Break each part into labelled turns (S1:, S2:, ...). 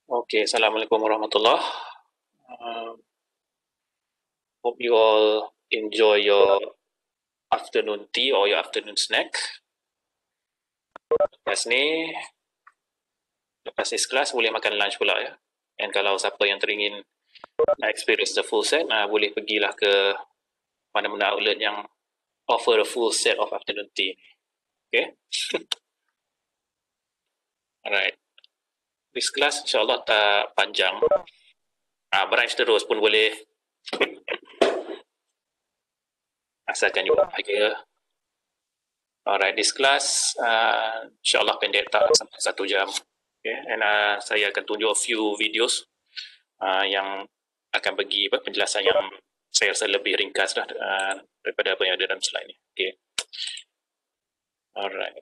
S1: Okay, Assalamualaikum warahmatullah. Uh, Hope you all enjoy your afternoon tea or your afternoon snack. Lepas ni kelas boleh makan lunch pula ya. And kalau siapa yang teringin experience the full set, boleh pergilah ke mana-mana outlet yang offer a full set of afternoon tea. Okay? Alright. This class insyaAllah tak panjang. Branch terus pun boleh. Asalkan you bahagia. Alright, this class insyaAllah pendek, tak sampai 1 jam. Okay, and saya akan tunjuk a few videos yang akan bagi penjelasan yang saya rasa lebih ringkas lah daripada apa yang ada dalam slide ni. Okay. Alright.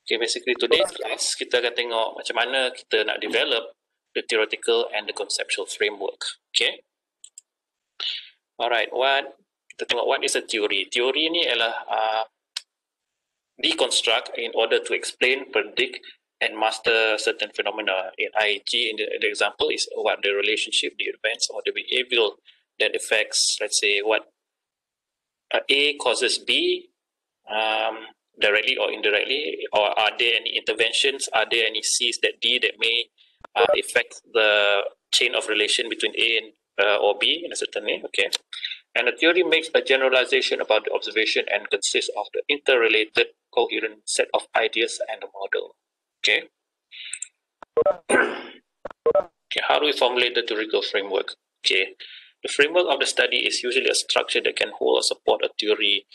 S1: Okay, basically today class kita akan tengok macam mana kita nak develop the theoretical and the conceptual framework. Okay. Alright, kita tengok what is a theory. Theory ni ialah deconstruct in order to explain, predict, and master certain phenomena. In IEG, in the example is what the relationship, the events, or the behavior that affects, let's say, what A causes B, directly or indirectly, or are there any interventions, are there any C's that D that may affect the chain of relation between A and or B in a certain way, okay? And the theory makes a generalization about the observation and consists of the interrelated coherent set of ideas and a model, okay? Okay, how do we formulate the theoretical framework? Okay, the framework of the study is usually a structure that can hold or support a theory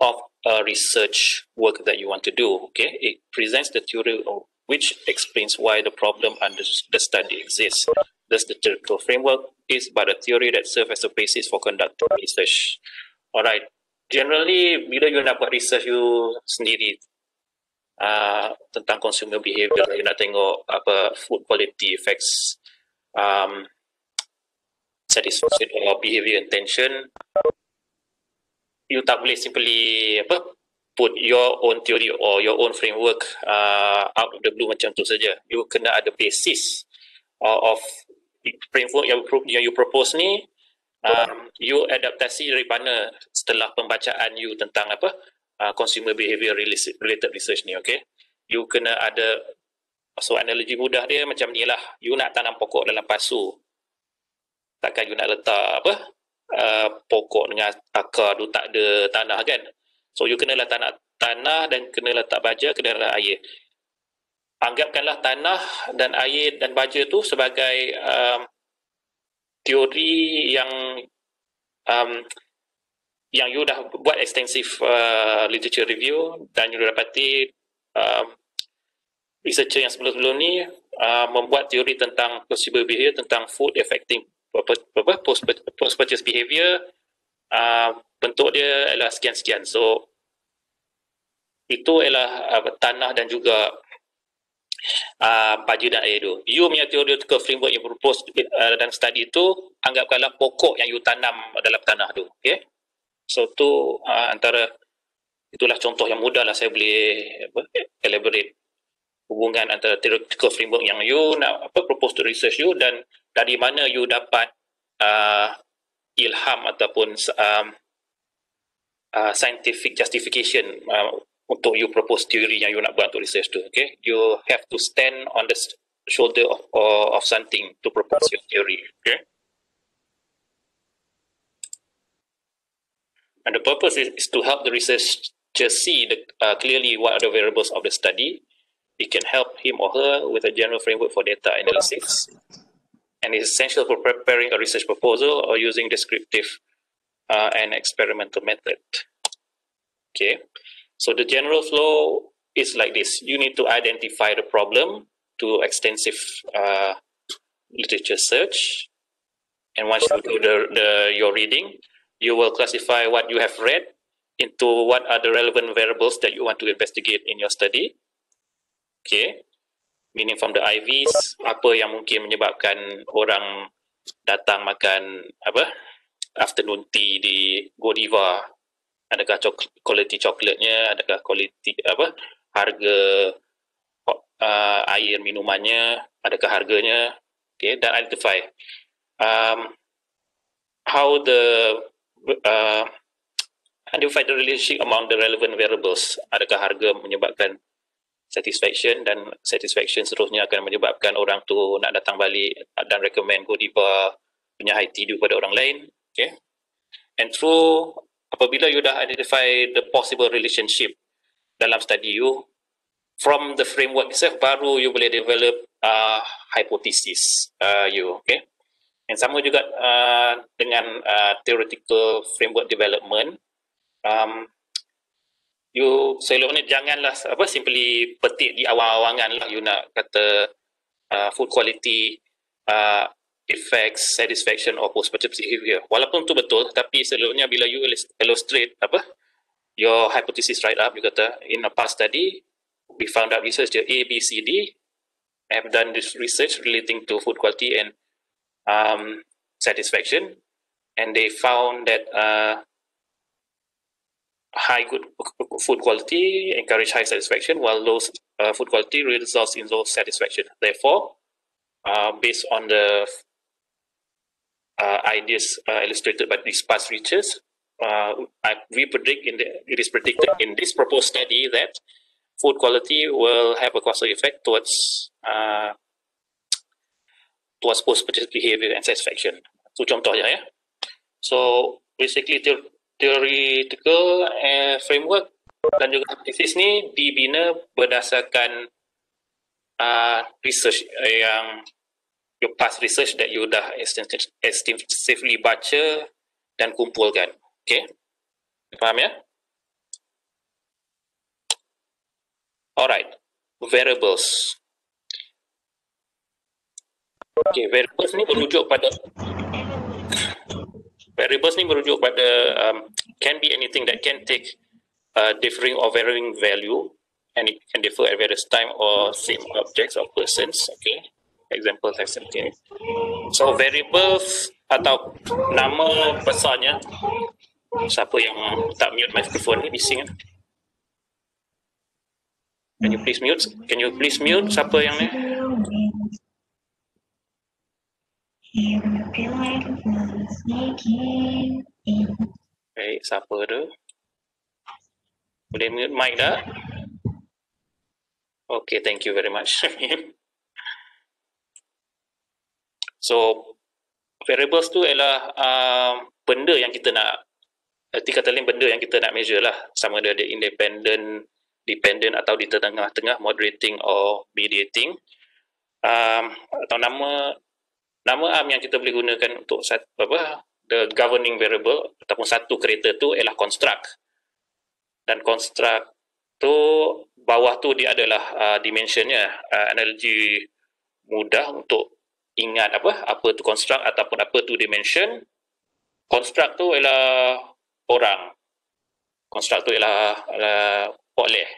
S1: of a research work that you want to do. Okay, it presents the theory which explains why the problem under the study exists. Thus, the theoretical framework is but a theory that serves as a basis for conducting research. Alright, generally bila you nak buat research you sendiri tentang consumer behavior, you nak tengok apa food quality effects satisfaction or behavior intention, you tak boleh simply put your own theory or your own framework out of the blue macam tu saja. You kena ada basis of framework yang you propose ni. You adaptasi dari mana setelah pembacaan you tentang consumer behavior related research ni, okay? You kena ada, so analogi mudah dia macam ni lah. You nak tanam pokok dalam pasu, takkan you nak letak pokok dengan akar tu tak ada tanah kan? So you kenalah tanah dan kena letak baja, kena letak air. Anggapkanlah tanah dan air dan baja tu sebagai teori yang you dah buat extensive literature review dan you dah dapati researcher yang sebelum-sebelum ni membuat teori tentang consumer behavior, tentang food affecting post-purchase behavior, bentuk dia adalah sekian-sekian. So itu adalah tanah dan juga baja dan air tu. You punya theoretical framework yang propose dalam study tu, anggapkanlah pokok yang you tanam dalam tanah tu, okay? So tu antara, itulah contoh yang mudah lah saya boleh elaborate hubungan antara theoretical framework yang you nak propose to research you dan dari mana you dapat ilham ataupun scientific justification untuk you propose theory yang you nak buat untuk research tu, okay? You have to stand on the shoulder of something to propose your theory, okay? And the purpose is to help the researcher see clearly what are the variables of the study. It can help him or her with a general framework for data analysis, and is essential for preparing a research proposal or using descriptive and experimental method. Okay, so the general flow is like this. You need to identify the problem to extensive literature search, and once you do your reading, you will classify what you have read into what are the relevant variables that you want to investigate in your study. Okay, meaning from the IVs, apa yang mungkin menyebabkan orang datang makan afternoon tea di Godiva. Adakah kualiti coklatnya, adakah kualiti harga air minumannya, adakah harganya. Okay, dan identify how identify the relationship among the relevant variables. Adakah harga menyebabkan satisfaction, dan satisfaction seterusnya akan menyebabkan orang tu nak datang balik dan recommend Godiva punya high tea kepada orang lain. Okay, and through apabila you dah identify the possible relationship dalam study you, from the framework itself, baru you boleh develop hypothesis you. Okay, and sama juga dengan theoretical framework development. You selalunya janganlah simply petik di awang-awangan lah you nak kata food quality effects, satisfaction or post-purchase behavior. Walaupun tu betul, tapi selalunya bila you illustrate your hypothesis right up, you kata in a past study we found out researcher A, B, C, D have done this research relating to food quality and satisfaction, and they found that high good food quality encourage high satisfaction, while low food quality results in low satisfaction. Therefore, based on the ideas illustrated by these past research, it is predicted in this proposed study that food quality will have a causal effect towards post-purchase behavior and satisfaction. So contohnya ya. So basically theoretical framework dan juga hypothesis ni dibina berdasarkan research yang your past research that you dah extensively baca dan kumpulkan. Okay, faham ya? Alright, variables. Okay, variables ni merujuk pada can be anything that can take differing or varying value, and it can differ at various time or same objects or persons. Okay, examples like something. So variables atau nama besarnya. Siapa yang tak mute microphone ni bising kan? Can you please mute? Siapa yang ni? Okay, siapa tu? Boleh mute mic dah? Okay, thank you very much. So, variables tu ialah benda yang kita nak, kata lain benda yang kita nak measure lah. Sama ada independent, dependent atau di tengah-tengah, moderating or mediating. Atau nama yang kita boleh gunakan untuk the governing variable ataupun satu kereta tu ialah construct. Dan construct tu bawah tu dia adalah dimensionnya. Analogi mudah untuk ingat apa tu construct ataupun apa tu dimension. Construct tu ialah orang. Construct tu ialah poleh.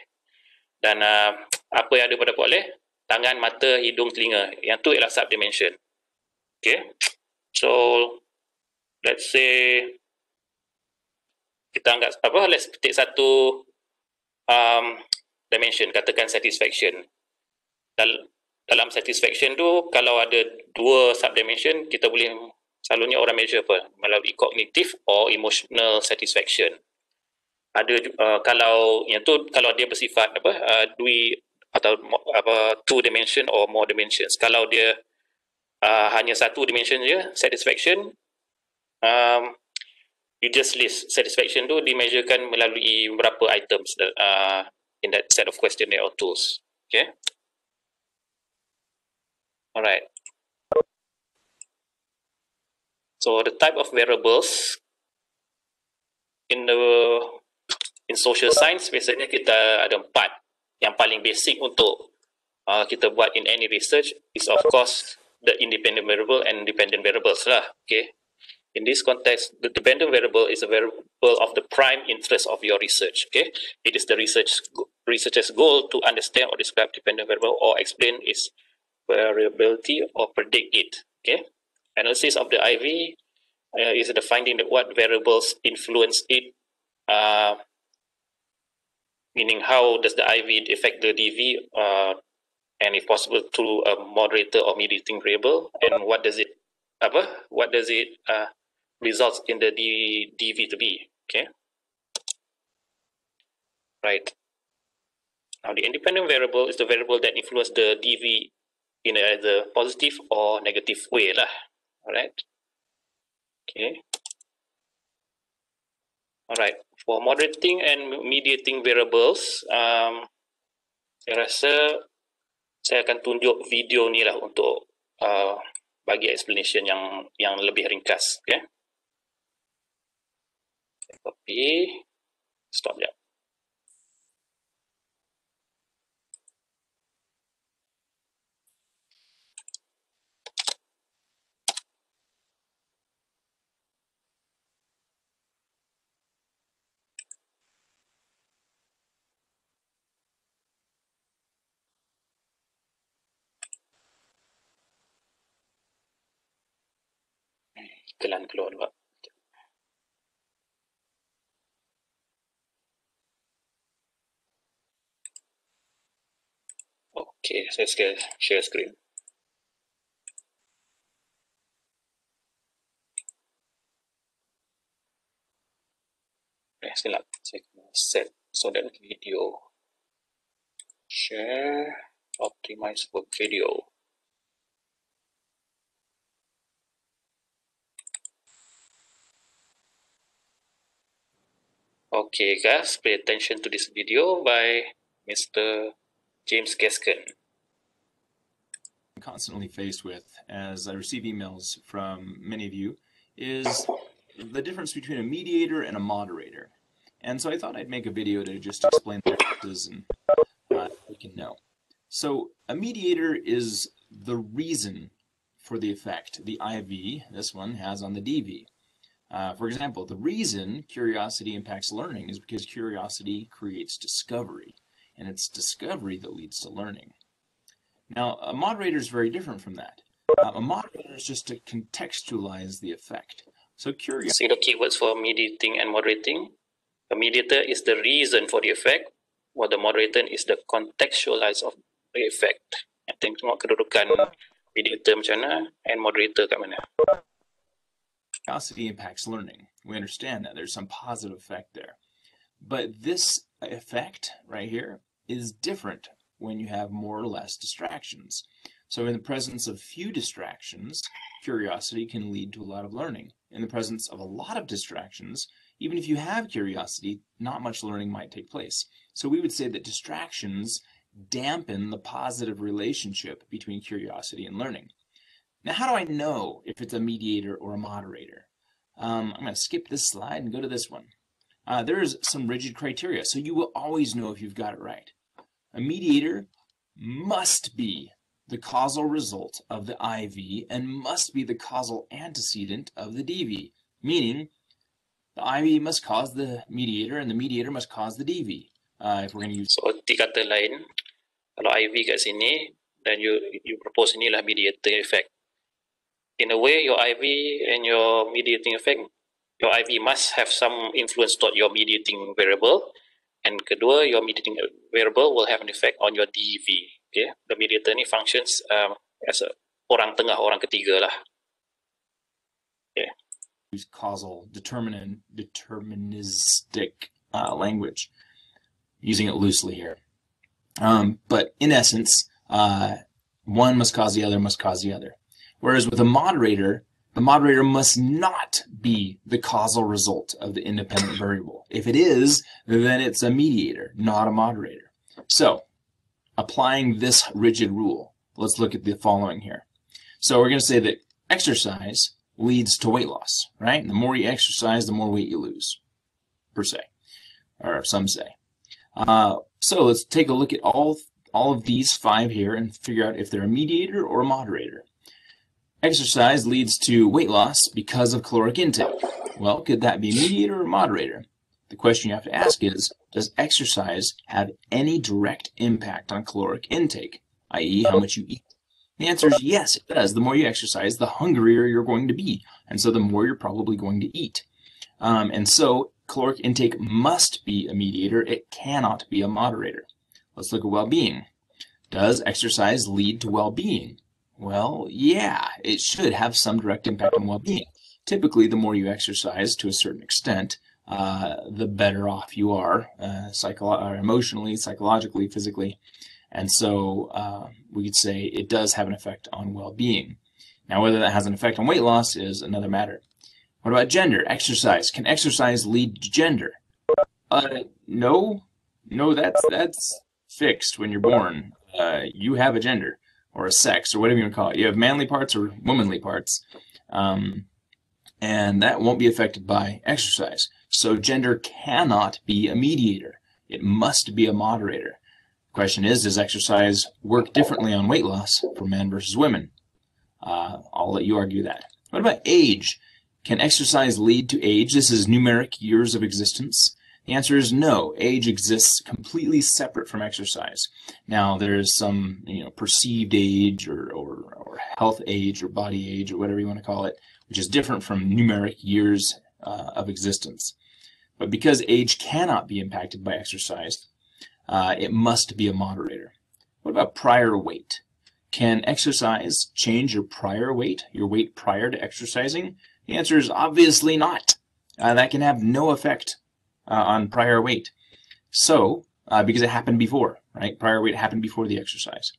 S1: Dan apa yang ada pada poleh? Tangan, mata, hidung, telinga. Yang tu ialah subdimension. Okay. So let's say kita anggap let's take satu dimension, katakan satisfaction. Dalam satisfaction tu, kalau ada dua subdimension, kita boleh selalunya orang measure melalui cognitive or emotional satisfaction. Ada kalau dia bersifat two dimension or more dimensions. Kalau dia hanya satu dimension je satisfaction, you just list satisfaction tu dimeasurekan melalui berapa items in that set of questionnaire or tools. Okay. Alright. So the type of variables in social science biasanya kita ada 4. Yang paling basic untuk kita buat in any research is of course the independent variable and dependent variables lah. Okay. In this context, the dependent variable is a variable of the prime interest of your research. Okay. It is the research researcher's goal to understand or describe dependent variable or explain its variability or predict it. Okay. Analysis of the IV is the finding that what variables influence it, meaning how does the IV affect the DV, and if possible through a moderator or mediating variable, and what does it results in the DV to be. Okay. Right. Now the independent variable is the variable that influence the DV in either positive or negative way lah. Alright. Okay. Alright. For moderating and mediating variables, saya rasa saya akan tunjuk video ni lah untuk bagi explanation yang lebih ringkas. Okay. Copy. Stop jap. Iklan keluar juga. Okay, saya share screen. Silap, saya kena set so that video share, optimize for video. Okay guys, pay attention to this video by Mr. James Gaskin.
S2: I'm constantly faced with, as I receive emails from many of you, is the difference between a mediator and a moderator. And so I thought I'd make a video to just explain the differences and we can know. So a mediator is the reason for the effect the IV, this one, has on the DV. For example, the reason curiosity impacts learning is because curiosity creates discovery, and it's discovery that leads to learning. Now, a moderator is very different from that. A moderator is just to contextualize the effect. So curiosity...
S1: See the keywords for mediating and moderating. The mediator is the reason for the effect, while the moderator is the contextualize of the effect. I think tengok kedudukan mediator macam mana and moderator kat mana.
S2: Curiosity impacts learning. We understand that. There's some positive effect there. But this effect right here is different when you have more or less distractions. So in the presence of few distractions, curiosity can lead to a lot of learning. In the presence of a lot of distractions, even if you have curiosity, not much learning might take place. So we would say that distractions dampen the positive relationship between curiosity and learning. Now, how do I know if it's a mediator or a moderator? I'm going to skip this slide and go to this one. There's some rigid criteria, so you will always know if you've got it right. A mediator must be the causal result of the IV and must be the causal antecedent of the DV, meaning the IV must cause the mediator and the mediator must cause the DV. If we're going to use...
S1: So, di kata lain, kalau IV kat sini, dan you propose inilah mediator effect. In a way, your IV and your mediating effect, your IV must have some influence toward your mediating variable, and kedua, your mediating variable will have an effect on your DV. Okay, the mediator ni functions as a orang tengah, orang ketiga lah. Okay.
S2: Use causal deterministic language, using it loosely here. But in essence, one must cause the other, must cause the other. Whereas with a moderator, the moderator must not be the causal result of the independent variable. If it is, then it's a mediator, not a moderator. So, applying this rigid rule, let's look at the following here. So we're going to say that exercise leads to weight loss, right? The more you exercise, the more weight you lose, per se, or some say. So let's take a look at all of these five here and figure out if they're a mediator or a moderator. Exercise leads to weight loss because of caloric intake. Well, could that be a mediator or moderator? The question you have to ask is, does exercise have any direct impact on caloric intake, i.e. how much you eat? The answer is yes, it does. The more you exercise, the hungrier you're going to be, and so the more you're probably going to eat. And so caloric intake must be a mediator. It cannot be a moderator. Let's look at well-being. Does exercise lead to well-being? Well, yeah, it should have some direct impact on well-being. Typically, the more you exercise to a certain extent, the better off you are emotionally, psychologically, physically. And so we could say it does have an effect on well-being. Now, whether that has an effect on weight loss is another matter. What about gender? Exercise. Can exercise lead to gender? No, that's fixed when you're born. You have a gender or a sex or whatever you want to call it. You have manly parts or womanly parts, and that won't be affected by exercise. So gender cannot be a mediator. It must be a moderator. The question is, does exercise work differently on weight loss for men versus women? I'll let you argue that. What about age? Can exercise lead to age? This is numeric years of existence. The answer is no. Age exists completely separate from exercise. Now, there's some perceived age or health age or body age or whatever you want to call it, which is different from numeric years of existence. But because age cannot be impacted by exercise, it must be a moderator. What about prior weight? Can exercise change your weight prior to exercising? The answer is obviously not. That can have no effect on prior weight. So, because it happened before, right? Prior weight happened before the exercise.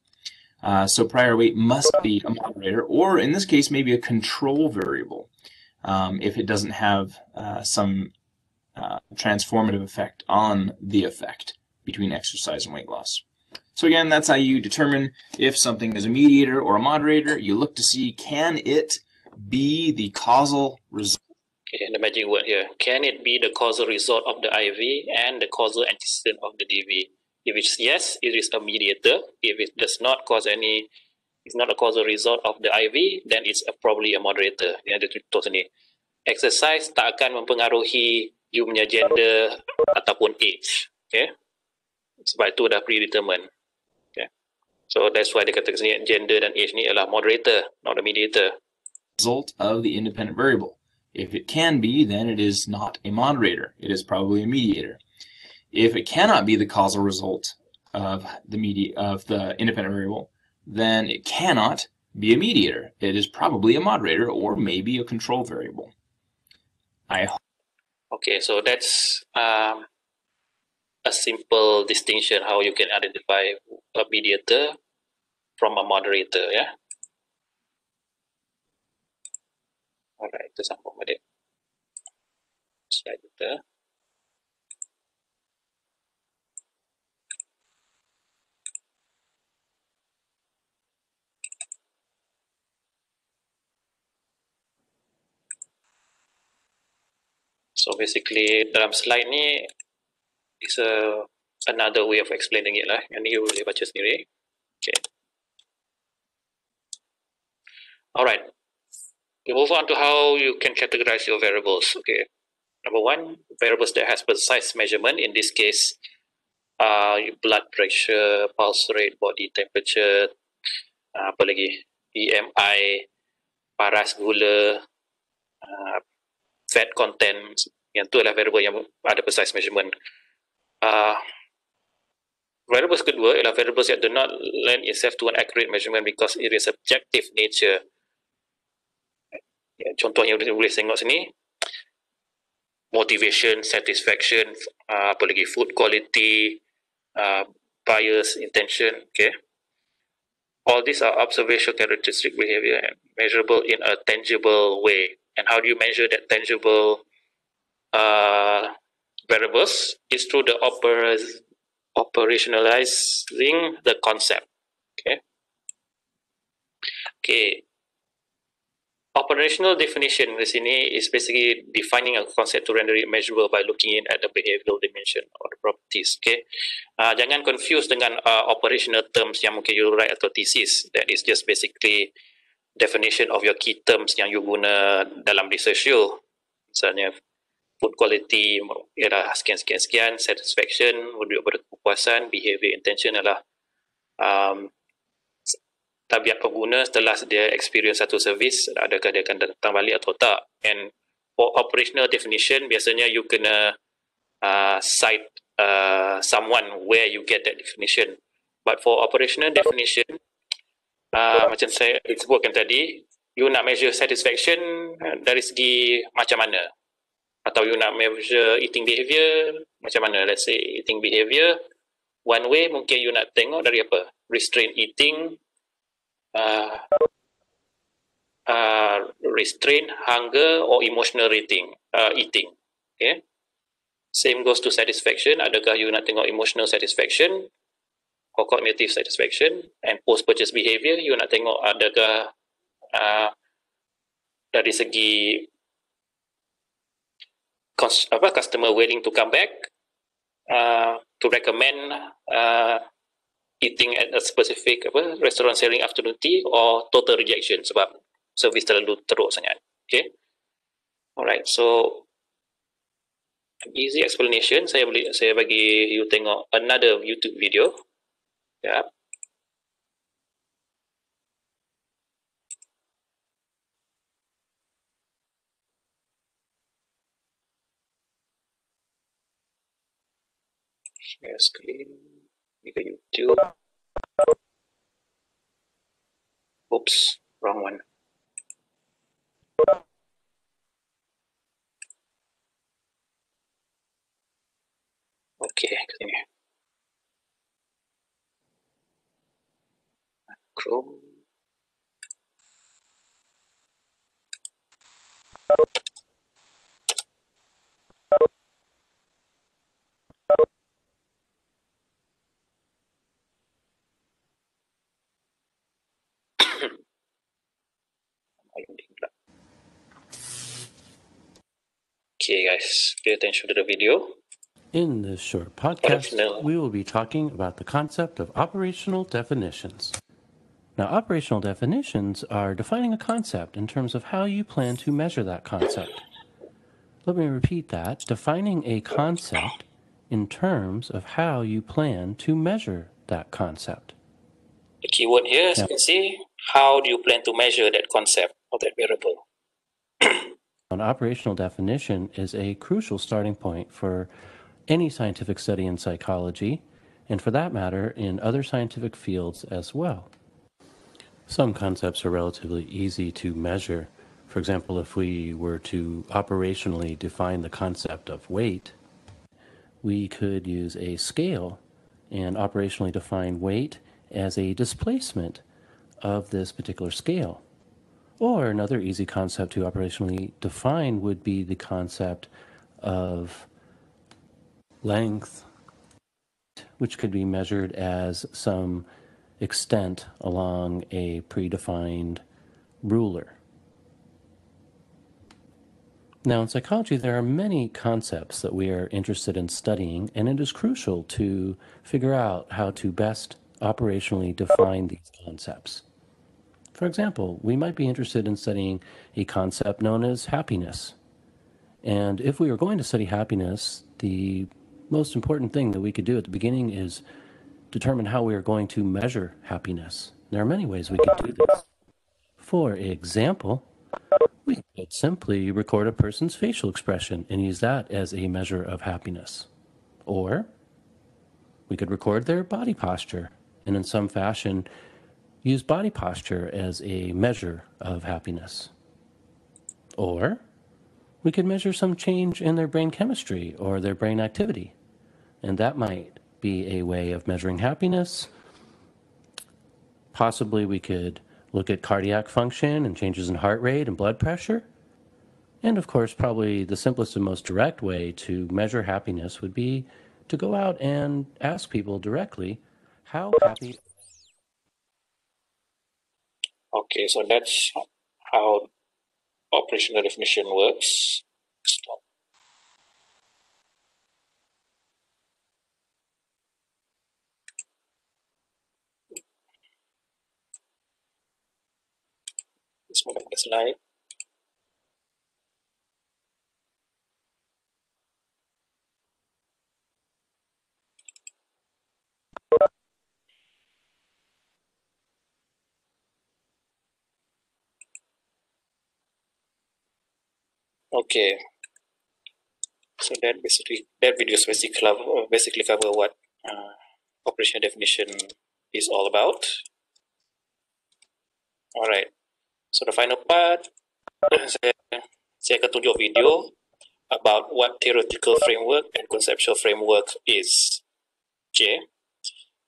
S2: So prior weight must be a moderator, or in this case, maybe a control variable, if it doesn't have some transformative effect on the effect between exercise and weight loss. So again, that's how you determine if something is a mediator or a moderator. You look to see, can it be the causal result?
S1: Okay, the magic word here. Can it be the causal result of the IV and the causal antecedent of the DV? If it's yes, it is a mediator. If it does not cause any, it's not a causal result of the IV, then it's probably a moderator. Yang ada tutur ni. Exercise tak akan mempengaruhi you punya gender ataupun age. Okay? Sebab itu dah predetermined. Okay? So that's why dia kata sini gender dan age ni adalah moderator, not a mediator.
S2: Result of the independent variable. If it can be, then it is not a moderator. It is probably a mediator. If it cannot be the causal result of the independent variable, then it cannot be a mediator. It is probably a moderator or maybe a control variable.
S1: Okay, so that's a simple distinction how you can identify a mediator from a moderator, yeah? Alright, itu sambung balik. Slide kita. So basically dalam slide ni is another way of explaining it lah. Yang ni you boleh baca sendiri. Okay. Alright. We move on to how you can categorize your variables. Okay. Number one, variables that has precise measurement. In this case, your blood pressure, pulse rate, body temperature, apa lagi? BMI, paras gula, fat content. Yang tu adalah variable yang ada precise measurement. Variables kedua ialah variables that do not lend itself to an accurate measurement because it is subjective nature. Contoh yang boleh tengok sini, motivation, satisfaction, apa lagi, food quality, bias, intention, okay. All these are observational characteristic behavior and measurable in a tangible way. And how do you measure that tangible variables? Is through the operationalizing the concept, okay. Okay. Operational definition di sini is basically defining a concept to render it measurable by looking in at the behavioral dimension or the properties. Okay, jangan confuse dengan operational terms yang mungkin you write atau thesis. That is just basically definition of your key terms yang you guna dalam research you. Misalnya food quality ialah sekian, satisfaction, merujuk pada kepuasan, behavior intention adalah tabiat pengguna setelah dia experience satu servis, adakah dia akan datang balik atau tak. And for operational definition, biasanya you kena cite someone where you get that definition. But for operational definition, macam saya sebutkan tadi, you nak measure satisfaction dari segi macam mana, atau you nak measure eating behavior macam mana. Let's say eating behavior, one way mungkin you nak tengok dari apa, restraint eating, restraint hunger or emotional eating. Okay, same goes to satisfaction. Adakah you nak tengok emotional satisfaction or cognitive satisfaction. And post purchase behavior, you nak tengok adakah dari segi customer willing to come back, to recommend eating at a specific restaurant selling afternoon tea, or total rejection sebab service terlalu teruk sangat. Okay, alright, so easy explanation. Saya bagi you tengok another YouTube video. Yeah. Share screen. Go YouTube. Oops, wrong one. Okay, sini. Chrome. Okay guys, pay attention to the video.
S3: In this short podcast, we will be talking about the concept of operational definitions. Now, operational definitions are defining a concept in terms of how you plan to measure that concept. Let me repeat that. Defining a concept in terms of how you plan to measure that concept.
S1: The keyword here, as you can see, how do you plan to measure that concept or that variable?
S3: An operational definition is a crucial starting point for any scientific study in psychology, and for that matter, in other scientific fields as well. Some concepts are relatively easy to measure. For example, if we were to operationally define the concept of weight, we could use a scale and operationally define weight as a displacement of this particular scale. Or another easy concept to operationally define would be the concept of length, which could be measured as some extent along a predefined ruler. Now, in psychology, there are many concepts that we are interested in studying, and it is crucial to figure out how to best operationally define these concepts. For example, we might be interested in studying a concept known as happiness. And if we are going to study happiness, the most important thing that we could do at the beginning is determine how we are going to measure happiness. There are many ways we could do this. For example, we could simply record a person's facial expression and use that as a measure of happiness. Or we could record their body posture and in some fashion use body posture as a measure of happiness. Or we could measure some change in their brain chemistry or their brain activity, and that might be a way of measuring happiness. Possibly we could look at cardiac function and changes in heart rate and blood pressure. And of course, probably the simplest and most direct way to measure happiness would be to go out and ask people directly, how happy?
S1: Okay, so that's how operational definition works. Stop. Let's move back the slide. Okay, so that video basically cover what operation definition is all about. Alright, so the final part, saya akan tunjuk video about what theoretical framework and conceptual framework is. Okay,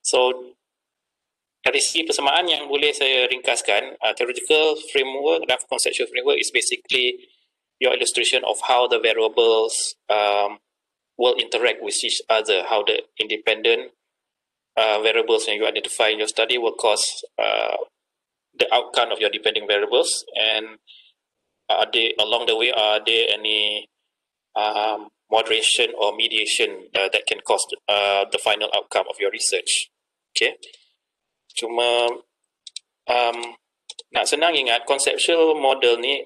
S1: so dari segi persamaan yang boleh saya ringkaskan, theoretical framework dan conceptual framework is basically your illustration of how the variables will interact with each other, how the independent variables that you identify in your study will cause the outcome of your dependent variables, and along the way, are there any moderation or mediation that can cause the final outcome of your research? Okay, cuma nak senang ingat, conceptual model ni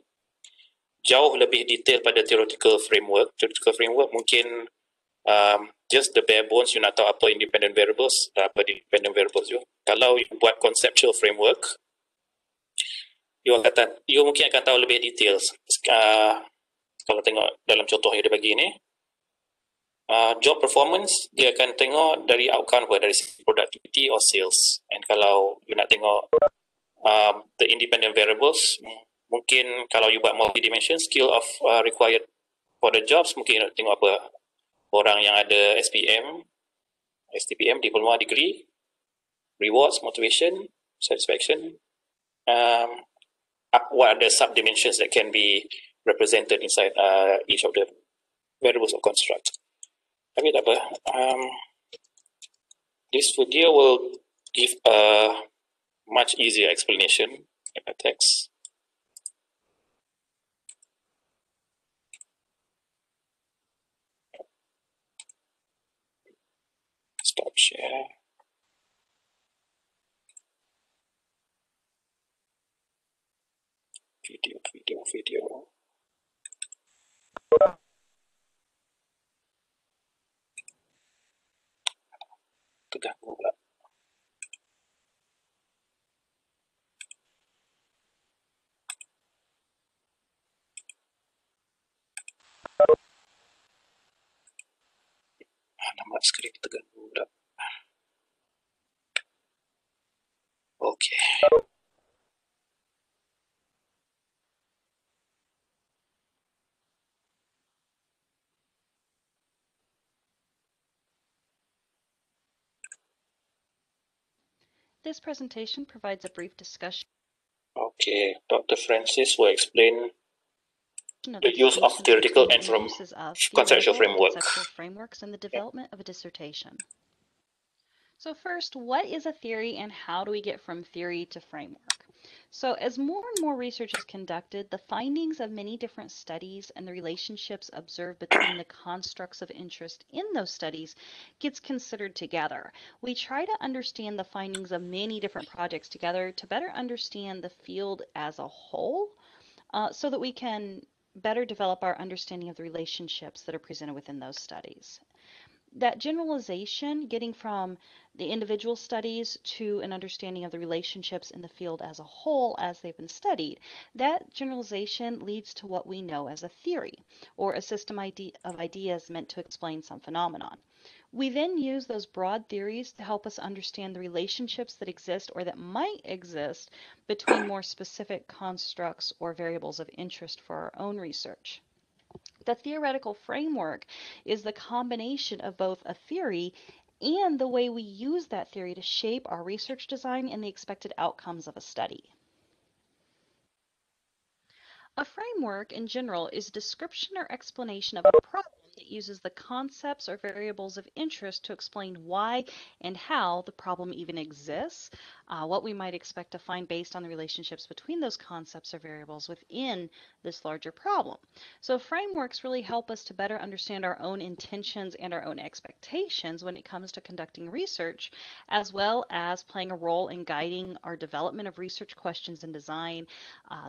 S1: jauh lebih detail pada theoretical framework. Theoretical framework mungkin just the bare bones, you nak tahu apa independent variables, apa dependent variables you. Kalau you buat conceptual framework, you mungkin akan tahu lebih details. Kalau tengok dalam contoh yang dia bagi ni, job performance, dia akan tengok dari outcome dari productivity or sales. And kalau you nak tengok the independent variables, mungkin kalau you buat multi-dimension skill of required for the jobs, mungkin you nak tengok apa orang yang ada STM, diploma, degree, rewards, motivation, satisfaction, what are the sub-dimensions that can be represented inside each of the variables or construct. Tapi tak apa, this video will give a much easier explanation in the text. Stop share. Video. Terganggu pula. Nama skrin terganggu pula. Okay.
S4: This presentation provides a brief discussion.
S1: Okay, Dr. Francis will explain
S4: of
S1: the use of theoretical and from
S4: uses of
S1: conceptual
S4: theoretical and
S1: framework.
S4: conceptual frameworks in the development of a dissertation. So first, what is a theory and how do we get from theory to framework? So as more and more research is conducted, the findings of many different studies and the relationships observed between the constructs of interest in those studies gets considered together. We try to understand the findings of many different projects together to better understand the field as a whole, so that we can better develop our understanding of the relationships that are presented within those studies. That generalization, getting from the individual studies to an understanding of the relationships in the field as a whole as they've been studied, that generalization leads to what we know as a theory, or a system of ideas meant to explain some phenomenon. We then use those broad theories to help us understand the relationships that exist or that might exist between more specific constructs or variables of interest for our own research. The theoretical framework is the combination of both a theory and the way we use that theory to shape our research design and the expected outcomes of a study. A framework in general is a description or explanation of a problem that uses the concepts or variables of interest to explain why and how the problem even exists, what we might expect to find based on the relationships between those concepts or variables within this larger problem. So frameworks really help us to better understand our own intentions and our own expectations when it comes to conducting research, as well as playing a role in guiding our development of research questions and design,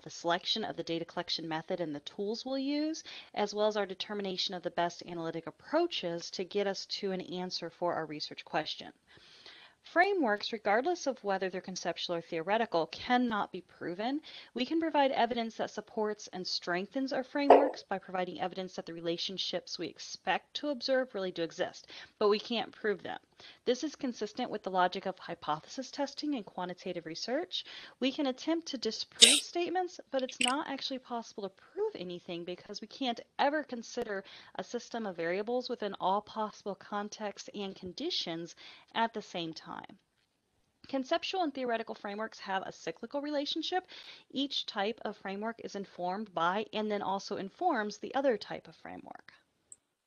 S4: the selection of the data collection method and the tools we'll use, as well as our determination of the best analytic approaches to get us to an answer for our research question. Frameworks, regardless of whether they're conceptual or theoretical, cannot be proven. We can provide evidence that supports and strengthens our frameworks by providing evidence that the relationships we expect to observe really do exist, but we can't prove them. This is consistent with the logic of hypothesis testing and quantitative research. We can attempt to disprove statements, but it's not actually possible to prove anything because we can't ever consider a system of variables within all possible contexts and conditions at the same time. Conceptual and theoretical frameworks have a cyclical relationship. Each type of framework is informed by and then also informs the other type of framework.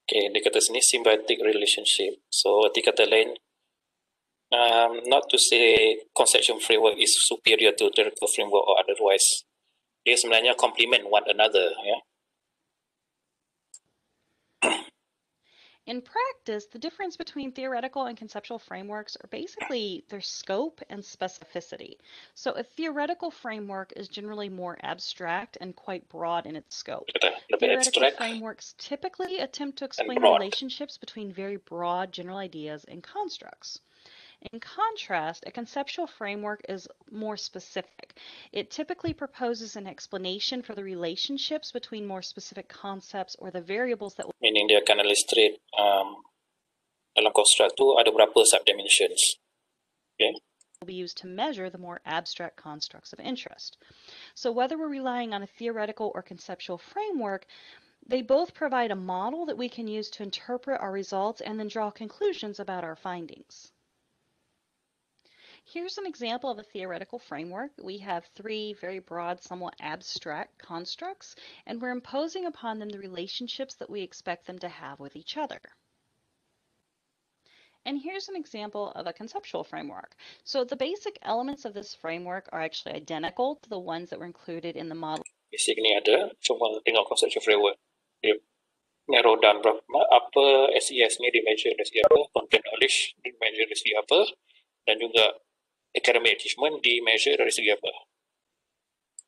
S1: Okay, dia kata sini symbiotic relationship. So, arti kata lain, not to say conceptual framework is superior to theoretical framework or otherwise. Dia sebenarnya complement one another, ya.
S4: In practice, the difference between theoretical and conceptual frameworks are basically their scope and specificity. So a theoretical framework is generally more abstract and quite broad in its scope.
S1: Lebih
S4: Theoretical
S1: abstract
S4: frameworks typically attempt to explain
S1: broad.
S4: relationships between very broad general ideas and constructs. In contrast, a conceptual framework is more specific. It typically proposes an explanation for the relationships between more specific concepts or the variables that
S1: Meaning dia akan illustrate dalam construct tu ada berapa subdimensions. Okay.
S4: will be used to measure the more abstract constructs of interest. So whether we're relying on a theoretical or conceptual framework, they both provide a model that we can use to interpret our results and then draw conclusions about our findings. Here's an example of a theoretical framework. We have three very broad, somewhat abstract constructs, and we're imposing upon them the relationships that we expect them to have with each other. And here's an example of a conceptual framework. So the basic elements of this framework are actually identical to the ones that were included in the model.
S1: Basic ni ada, cuma tengok conceptual framework. Dia narrow down apa SES ni di measure dari segi apa, content knowledge di measure dari segi apa, dan juga academic achievement di measure dari segi apa.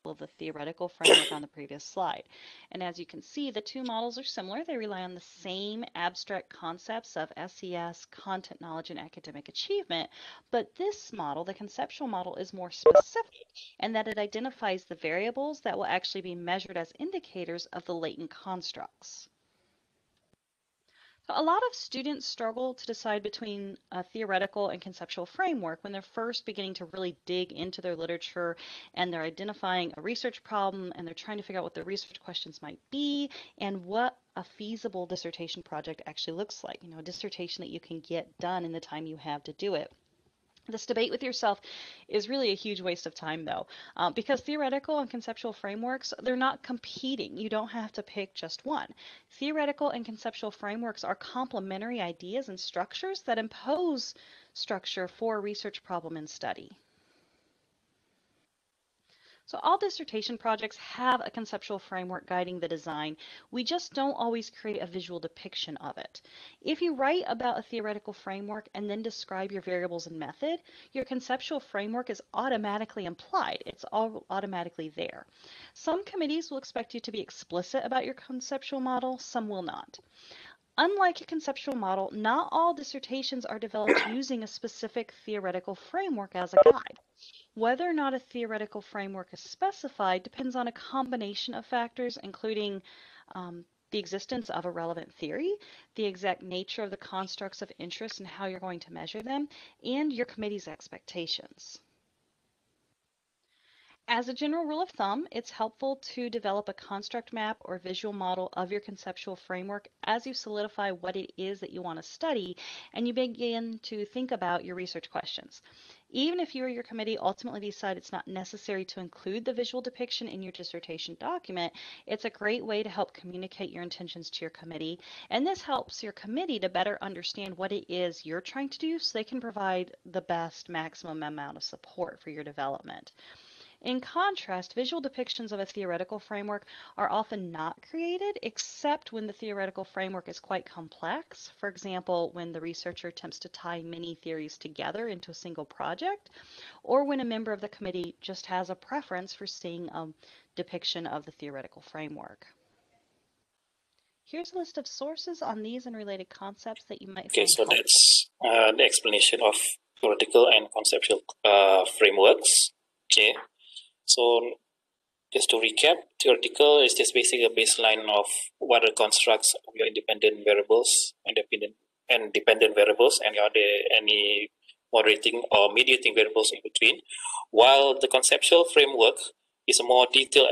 S4: Of the theoretical framework on the previous slide. And as you can see, the two models are similar. They rely on the same abstract concepts of SES, content knowledge, and academic achievement. But this model, the conceptual model, is more specific in that it identifies the variables that will actually be measured as indicators of the latent constructs. A lot of students struggle to decide between a theoretical and conceptual framework when they're first beginning to really dig into their literature and they're identifying a research problem and they're trying to figure out what the research questions might be and what a feasible dissertation project actually looks like. You know, a dissertation that you can get done in the time you have to do it. This debate with yourself is really a huge waste of time, though, because theoretical and conceptual frameworks, they're not competing. You don't have to pick just one. Theoretical and conceptual frameworks are complementary ideas and structures that impose structure for a research problem and study. So all dissertation projects have a conceptual framework guiding the design. We just don't always create a visual depiction of it. If you write about a theoretical framework and then describe your variables and method, your conceptual framework is automatically implied. It's all automatically there. Some committees will expect you to be explicit about your conceptual model, some will not. Unlike a conceptual model, not all dissertations are developed using a specific theoretical framework as a guide. Whether or not a theoretical framework is specified depends on a combination of factors, including the existence of a relevant theory, the exact nature of the constructs of interest and how you're going to measure them, and your committee's expectations. As a general rule of thumb, it's helpful to develop a construct map or visual model of your conceptual framework as you solidify what it is that you want to study and you begin to think about your research questions. Even if you or your committee ultimately decide it's not necessary to include the visual depiction in your dissertation document, it's a great way to help communicate your intentions to your committee, and this helps your committee to better understand what it is you're trying to do so they can provide the best maximum amount of support for your development. In contrast, visual depictions of a theoretical framework are often not created except when the theoretical framework is quite complex. For example, when the researcher attempts to tie many theories together into a single project, or when a member of the committee just has a preference for seeing a depiction of the theoretical framework. Here's a list of sources on these and related concepts that you might find helpful.
S1: So that's the explanation of theoretical and conceptual frameworks. Okay, so just to recap, theoretical is just basically a baseline of what are the constructs of your independent variables and dependent variables, and are there any moderating or mediating variables in between, while the conceptual framework is a more detailed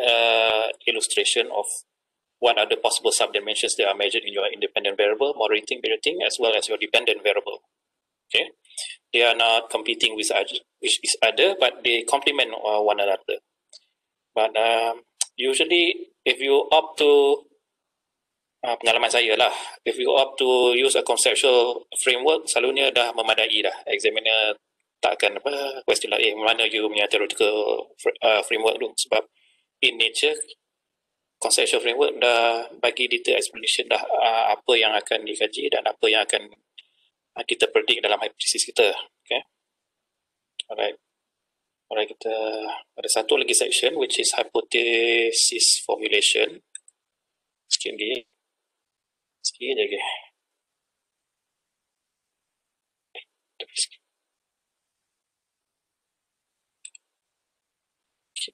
S1: illustration of what are the possible subdimensions that are measured in your independent variable, moderating, mediating, as well as your dependent variable. Okay, they are not competing with each other, but they complement one another. But usually, if you opt to pengalaman saya lah, if you opt to use a conceptual framework, selalunya dah memadai dah. Examiner takkan question lah, mana you punya theoretical framework tu, sebab in nature conceptual framework dah bagi detail explanation dah apa yang akan dikaji dan apa yang akan kita predict dalam hipotesis kita. Okay, alright, kita ada satu lagi section which is hypothesis formulation. Sikit lagi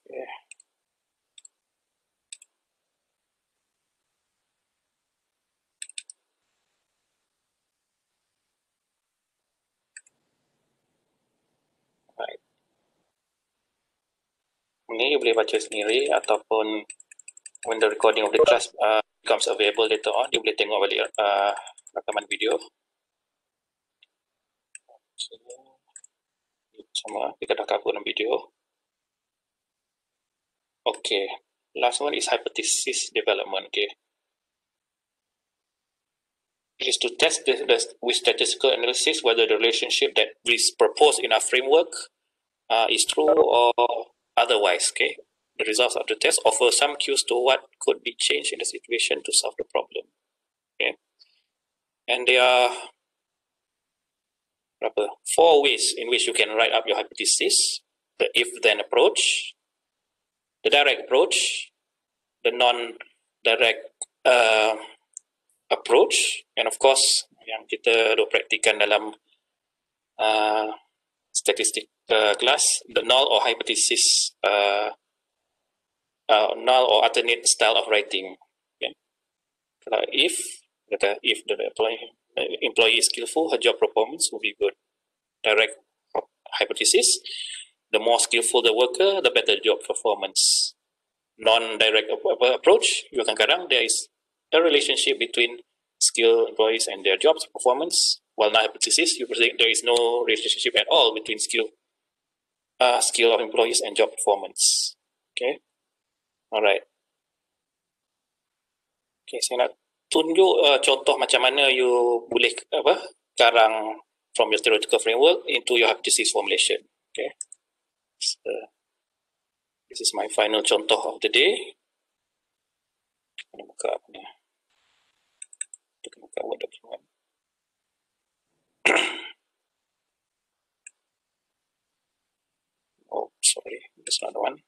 S1: okay. Right. Ini you boleh baca sendiri, ataupun when the recording of the class becomes available later on, you boleh tengok balik rakaman video. So, sama kita dah cover dalam video. Okay, last one is hypothesis development. Okay, it is to test with statistical analysis whether the relationship that is proposed in our framework is true or otherwise. Okay, the results of the test offer some cues to what could be changed in the situation to solve the problem. Okay, and there are 4 ways in which you can write up your hypothesis: the if-then approach, the direct approach, the non-direct approach, and of course yang kita praktikan dalam statistik class, the null or hypothesis, null or alternate style of writing. Okay. If the employee is skillful, her job performance will be good. Direct hypothesis: the more skillful the worker, the better job performance. Non-direct approach, kadang-kadang there is a relationship between skilled employees and their jobs performance, while non-hypothesis, you predict there is no relationship at all between skill of employees and job performance. Okay, alright. Okay, saya nak tunjuk contoh macam mana you boleh karang from your theoretical framework into your hypothesis formulation. Okay, so, this is my final contoh of the day. Kita buka apa ni? Kita buka Word document. Oh, sorry, there's another one.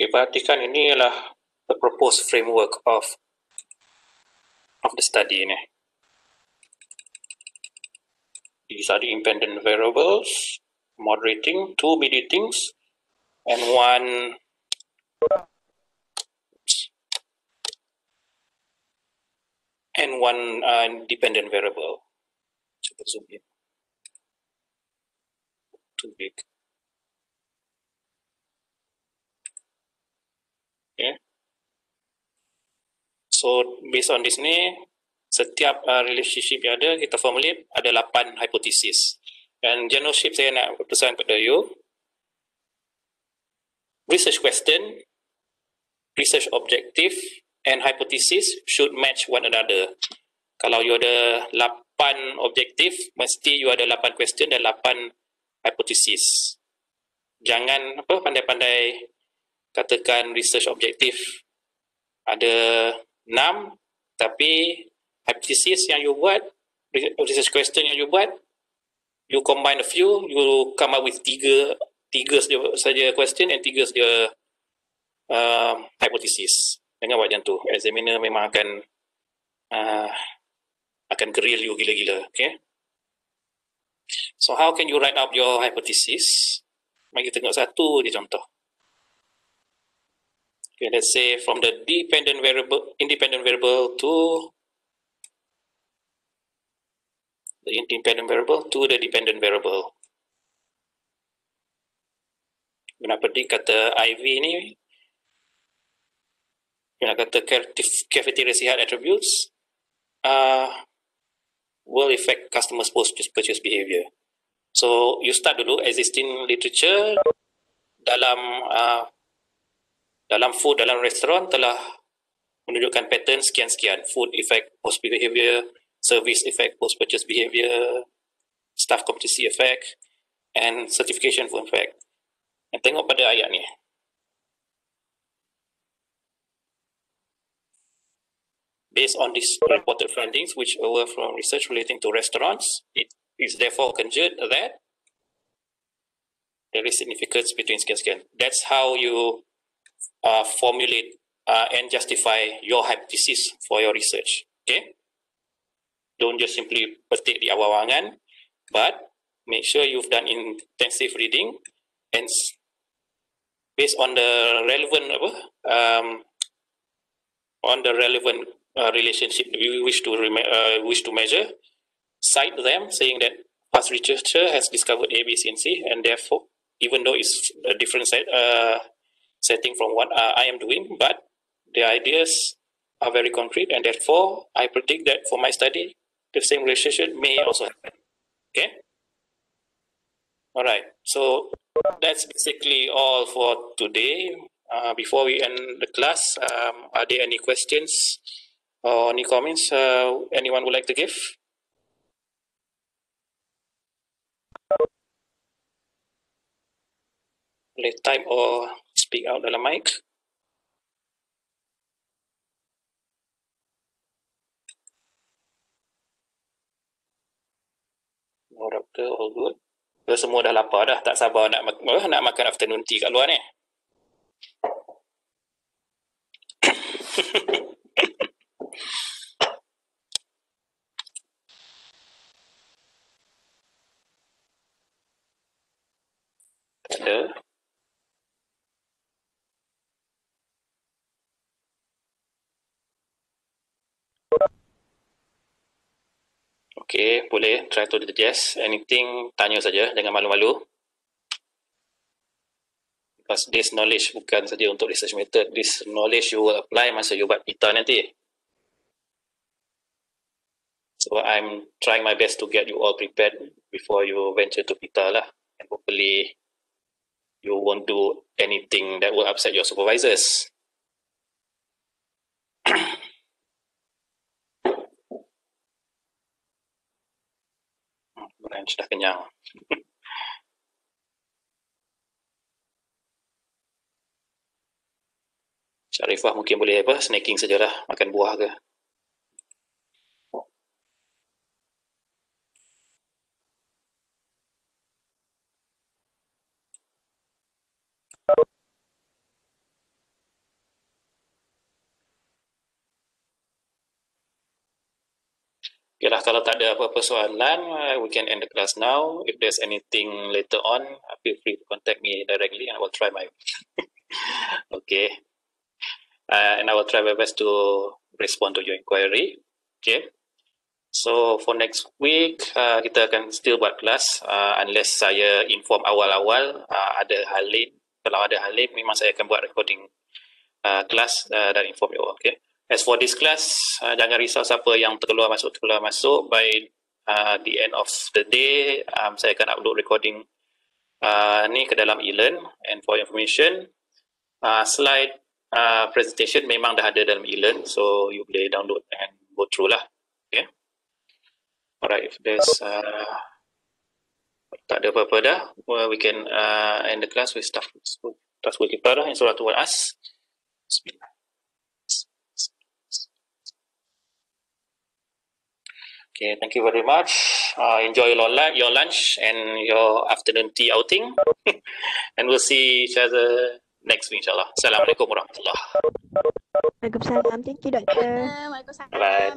S1: Okay, perhatikan ini ialah the proposed framework of the study ni. These are the independent variables, moderating, 2 mediatings, and 1 dependent variable. Coba zoom in. Too big. Okay. So based on this ni, setiap relationship yang ada, kita formulate ada 8 hypothesis. And general shape saya nak pesan kepada you, research question, research objective, and hypothesis should match one another. Kalau you ada 8 objektif, mesti you ada 8 question dan 8 hypothesis. Jangan pandai-pandai katakan research objektif ada 6, tapi hypothesis yang you buat, research question yang you buat, you combine a few, you come up with tiga saja question and 3 saja hypothesis. Jangan buat macam tu. Examiner memang akan grill you gila-gila. Okay. So how can you write up your hypothesis? Mari kita tengok satu je contoh. Okay, let's say from the independent variable to the independent variable to the dependent variable. Nak predict kata IV ni, nak kata cafeteria sihat attributes will affect customers' post-purchase behavior. So you start dulu existing literature dalam food, dalam restoran telah menunjukkan pattern sekian-sekian. Food effect post behavior, service effect post purchase behavior, staff competency effect, and certification for effect. Dan tengok pada ayat ni. Based on these reported findings, which were from research relating to restaurants, it is therefore conjectured that there is significance between sekian-sekian. That's how you formulate and justify your hypothesis for your research. Okay, don't just simply petik di awal-awalan, but make sure you've done intensive reading and based on the relevant relationship you wish to measure, cite them saying that past researcher has discovered A, B, C, and C, and therefore, even though it's a different setting from what I am doing, but the ideas are very concrete, and therefore I predict that for my study, the same relationship may also happen. Okay. All right. So that's basically all for today. Before we end the class, are there any questions or any comments anyone would like to give? Boleh type or speak out dalam mic. No doctor, all good. Kita semua dah lapar dah, tak sabar nak makan afternoon tea kat luar ni. Tak ada. Okay, boleh try to digest anything, tanya saja, jangan malu-malu. Because this knowledge bukan saja untuk research method, this knowledge you will apply masa you buat pita nanti. So I'm trying my best to get you all prepared before you venture to pita lah. And hopefully you won't do anything that will upset your supervisors. Lunch dah kenyang. Syarifah mungkin boleh snacking sajalah, makan buah ke. Okay lah, kalau tak ada apa-apa soalan, we can end the class now. If there's anything later on, feel free to contact me directly and I will try my okay. And I will try my best to respond to your inquiry. Okay. So for next week, kita akan still buat kelas unless saya inform awal-awal ada hal lain. Kalau ada hal lain, memang saya akan buat recording kelas dan inform you all. Okay. As for this class, jangan risau siapa yang terkeluar masuk. By the end of the day, saya akan upload recording ni ke dalam e-learn. And for information, slide presentation memang dah ada dalam e-learn, so you boleh download and go through lah. Okay. Alright, if there's tak ada apa-apa dah, we can end the class with staff will kita dah yang suratul as. Bismillah. Okay, thank you very much. Enjoy your lunch and your afternoon tea outing. And we'll see each other next week, inshallah. Assalamualaikum warahmatullahi.
S5: Waalaikumsalam. Thank you, Doctor.
S1: Bye.